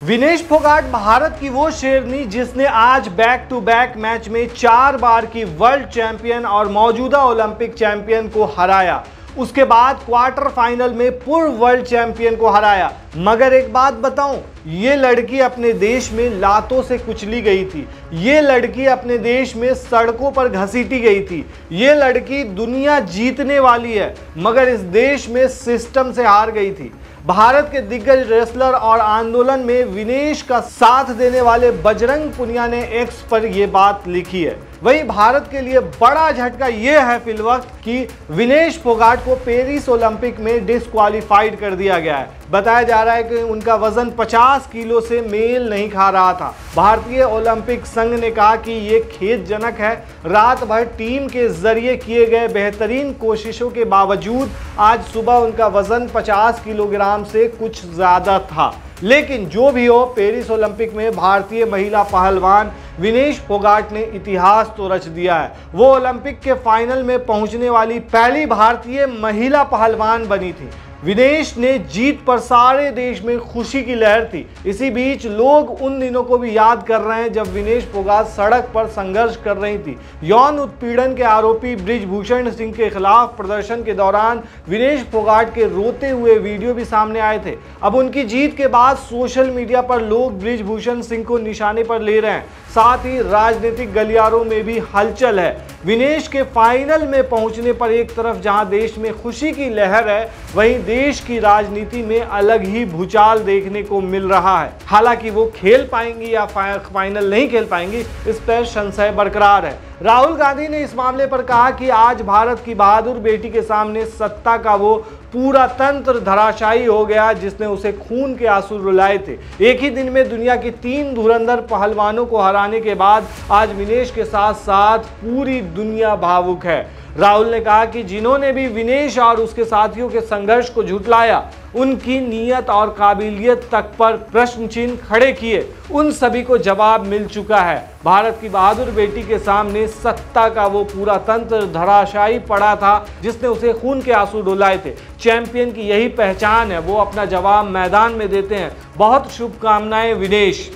विनेश फोगाट भारत की वो शेरनी जिसने आज बैक टू बैक मैच में 4 बार की वर्ल्ड चैंपियन और मौजूदा ओलंपिक चैंपियन को हराया। उसके बाद क्वार्टर फाइनल में पूर्व वर्ल्ड चैंपियन को हराया। मगर एक बात बताऊं, ये लड़की अपने देश में लातों से कुचली गई थी। ये लड़की अपने देश में सड़कों पर घसीटी गई थी। ये लड़की दुनिया जीतने वाली है, मगर इस देश में सिस्टम से हार गई थी। भारत के दिग्गज रेसलर और आंदोलन में विनेश का साथ देने वाले बजरंग पुनिया ने एक्स पर यह बात लिखी है। वहीं भारत के लिए बड़ा झटका यह है फिलवक्त कि विनेश फोगाट को पेरिस ओलंपिक में डिस्क्वालीफाइड कर दिया गया है। बताया जा रहा है कि उनका वजन 50 किलो से मेल नहीं खा रहा था। भारतीय ओलंपिक संघ ने कहा कि ये खेदजनक है। रात भर टीम के जरिए किए गए बेहतरीन कोशिशों के बावजूद आज सुबह उनका वजन 50 किलोग्राम से कुछ ज्यादा था। लेकिन जो भी हो, पेरिस ओलंपिक में भारतीय महिला पहलवान विनेश फोगाट ने इतिहास तो रच दिया है। वो ओलंपिक के फाइनल में पहुंचने वाली पहली भारतीय महिला पहलवान बनी थी। विनेश ने जीत पर सारे देश में खुशी की लहर थी। इसी बीच लोग उन दिनों को भी याद कर रहे हैं जब विनेश फोगाट सड़क पर संघर्ष कर रही थी। यौन उत्पीड़न के आरोपी बृजभूषण सिंह के खिलाफ प्रदर्शन के दौरान विनेश फोगाट के रोते हुए वीडियो भी सामने आए थे। अब उनकी जीत के बाद सोशल मीडिया पर लोग बृजभूषण सिंह को निशाने पर ले रहे हैं। साथ ही राजनीतिक गलियारों में भी हलचल है। विनेश के फाइनल में पहुंचने पर एक तरफ जहां देश में खुशी की लहर है, वहीं देश की राजनीति में अलग ही भूचाल देखने को मिल रहा है। हालांकि वो खेल पाएंगी या फाइनल नहीं खेल पाएंगी, इस पर संशय बरकरार है। राहुल गांधी ने इस मामले पर कहा कि आज भारत की बहादुर बेटी के सामने सत्ता का वो पूरा तंत्र धराशायी हो गया जिसने उसे खून के आंसू रुलाए थे। एक ही दिन में दुनिया की 3 धुरंधर पहलवानों को हराने के बाद आज विनेश के साथ साथ पूरी दुनिया भावुक है। राहुल ने कहा कि जिन्होंने भी विनेश और उसके साथियों के संघर्ष को झुटलाया, उनकी नीयत और काबिलियत तक पर प्रश्न चिन्ह खड़े किए, उन सभी को जवाब मिल चुका है। भारत की बहादुर बेटी के सामने सत्ता का वो पूरा तंत्र धराशायी पड़ा था जिसने उसे खून के आंसू डुलाए थे। चैंपियन की यही पहचान है, वो अपना जवाब मैदान में देते हैं। बहुत शुभकामनाएं विनेश।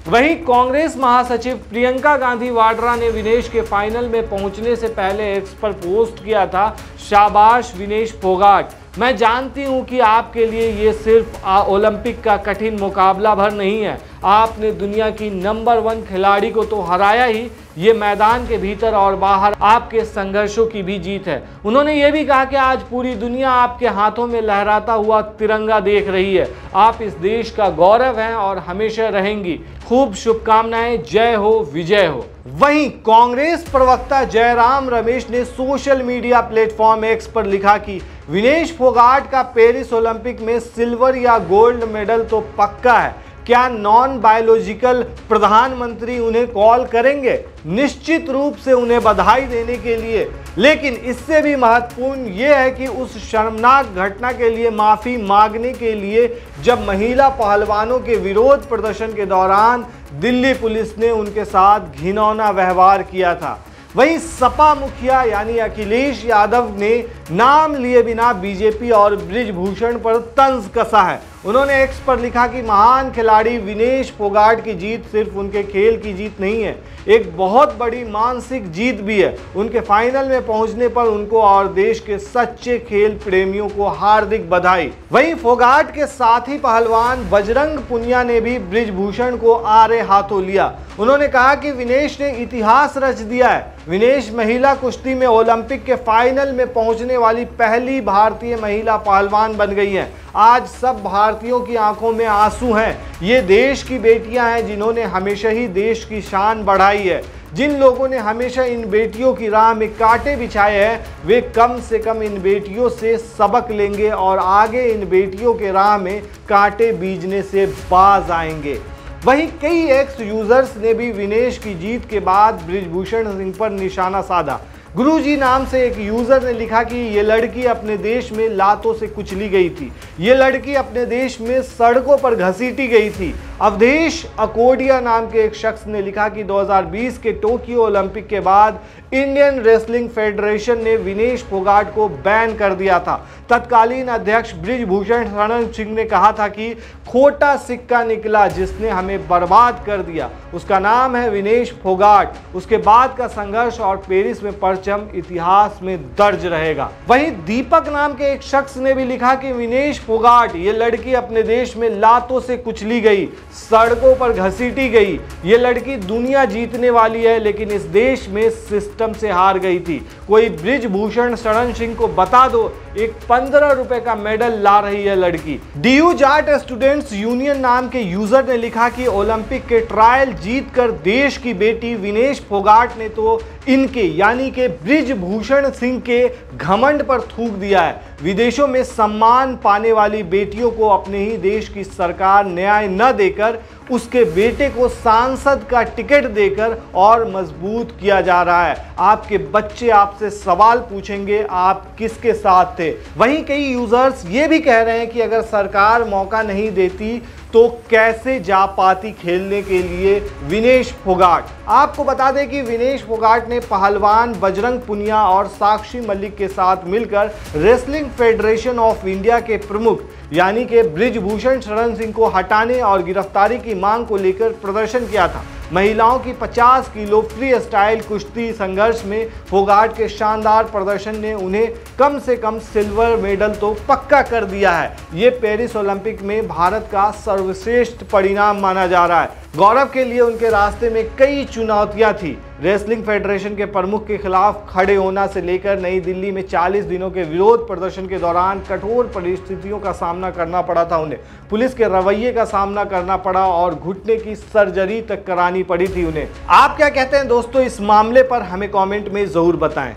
वहीं कांग्रेस महासचिव प्रियंका गांधी वाड्रा ने विनेश के फाइनल में पहुंचने से पहले एक्स पर पोस्ट किया था, शाबाश विनेश फोगाट, मैं जानती हूं कि आपके लिए ये सिर्फ ओलंपिक का कठिन मुकाबला भर नहीं है, आपने दुनिया की नंबर 1 खिलाड़ी को तो हराया ही, ये मैदान के भीतर और बाहर आपके संघर्षों की भी जीत है। उन्होंने ये भी कहा कि आज पूरी दुनिया आपके हाथों में लहराता हुआ तिरंगा देख रही है, आप इस देश का गौरव हैं और हमेशा रहेंगी। खूब शुभकामनाएं, जय हो, विजय हो। वहीं कांग्रेस प्रवक्ता जयराम रमेश ने सोशल मीडिया प्लेटफॉर्म एक्स पर लिखा कि विनेश फोगाट का पेरिस ओलंपिक में सिल्वर या गोल्ड मेडल तो पक्का है, क्या नॉन बायोलॉजिकल प्रधानमंत्री उन्हें कॉल करेंगे? निश्चित रूप से उन्हें बधाई देने के लिए, लेकिन इससे भी महत्वपूर्ण यह है कि उस शर्मनाक घटना के लिए माफी मांगने के लिए जब महिला पहलवानों के विरोध प्रदर्शन के दौरान दिल्ली पुलिस ने उनके साथ घिनौना व्यवहार किया था। वहीं सपा मुखिया यानी अखिलेश यादव ने नाम लिए बिना बीजेपी और बृजभूषण पर तंज कसा है। उन्होंने एक्स पर लिखा कि महान खिलाड़ी विनेश फोगाट की जीत सिर्फ उनके खेल की जीत नहीं है, एक बहुत बड़ी मानसिक जीत भी है। उनके फाइनल में पहुंचने पर उनको और देश के सच्चे खेल प्रेमियों को हार्दिक बधाई। वहीं फोगाट के साथी पहलवान बजरंग पुनिया ने भी बृजभूषण को आड़े हाथों लिया। उन्होंने कहा कि विनेश ने इतिहास रच दिया है। विनेश महिला कुश्ती में ओलंपिक के फाइनल में पहुंचने वाली पहली भारतीय महिला पहलवान बन गई हैं। आज सब भारतीयों की आंखों में आंसू हैं। ये देश की बेटियां हैं जिन्होंने हमेशा ही देश की शान बढ़ाई है। जिन लोगों ने हमेशा इन बेटियों की राह में कांटे बिछाए हैं, वे कम से कम इन बेटियों से सबक लेंगे और आगे इन बेटियों के राह में कांटे बीजने से बाज आएंगे। वहीं कई एक्स यूजर्स ने भी विनेश की जीत के बाद बृजभूषण सिंह पर निशाना साधा। गुरुजी नाम से एक यूजर ने लिखा कि ये लड़की अपने देश में लातों से कुचली गई थी, ये लड़की अपने देश में सड़कों पर घसीटी गई थी अवधेश अकोडिया नाम के एक शख्स ने लिखा कि 2020 के टोक्यो ओलंपिक के बाद इंडियन रेसलिंग फेडरेशन ने विनेश फोगाट को बैन कर दिया था। तत्कालीन अध्यक्ष बृजभूषण शरण सिंह ने कहा था कि खोटा सिक्का निकला जिसने हमें बर्बाद कर दिया, उसका नाम है विनेश फोगाट। उसके बाद का संघर्ष और पेरिस में परचम इतिहास में दर्ज रहेगा। वहीं दीपक नाम के एक शख्स ने भी लिखा कि विनेश फोगाट, ये लड़की अपने देश में लातों से कुचली गई, सड़कों पर घसीटी गई। ये लड़की दुनिया जीतने वाली है लेकिन इस देश में सिस्टम से हार गई थी। कोई बृजभूषण शरण सिंह को बता दो, एक 15 रुपए का मेडल ला रही है लड़की। डीयू जाट स्टूडेंट्स यूनियन नाम के यूजर ने लिखा कि ओलंपिक के ट्रायल जीतकर देश की बेटी विनेश फोगाट ने तो इनके यानी के बृजभूषण सिंह के घमंड पर थूक दिया है। विदेशों में सम्मान पाने वाली बेटियों को अपने ही देश की सरकार न्याय न देकर उसके बेटे को सांसद का टिकट देकर और मजबूत किया जा रहा है। आपके बच्चे आपसे सवाल पूछेंगे आप किसके साथ थे। वहीं कई यूजर्स ये भी कह रहे हैं कि अगर सरकार मौका नहीं देती तो कैसे जा पाती खेलने के लिए विनेश फोगाट। आपको बता दें कि विनेश फोगाट ने पहलवान बजरंग पुनिया और साक्षी मलिक के साथ मिलकर रेसलिंग फेडरेशन ऑफ इंडिया के प्रमुख यानी कि बृजभूषण शरण सिंह को हटाने और गिरफ्तारी की मांग को लेकर प्रदर्शन किया था। महिलाओं की 50 किलो फ्री स्टाइल कुश्ती संघर्ष में फोगाट के शानदार प्रदर्शन ने उन्हें कम से कम सिल्वर मेडल तो पक्का कर दिया है। ये पेरिस ओलंपिक में भारत का सर्वश्रेष्ठ परिणाम माना जा रहा है। गौरव के लिए उनके रास्ते में कई चुनौतियां थी। रेसलिंग फेडरेशन के प्रमुख के खिलाफ खड़े होना से लेकर नई दिल्ली में 40 दिनों के विरोध प्रदर्शन के दौरान कठोर परिस्थितियों का सामना करना पड़ा था उन्हें। पुलिस के रवैये का सामना करना पड़ा और घुटने की सर्जरी तक करानी पड़ी थी उन्हें। आप क्या कहते हैं दोस्तों इस मामले पर, हमें कमेंट में जरूर बताएं।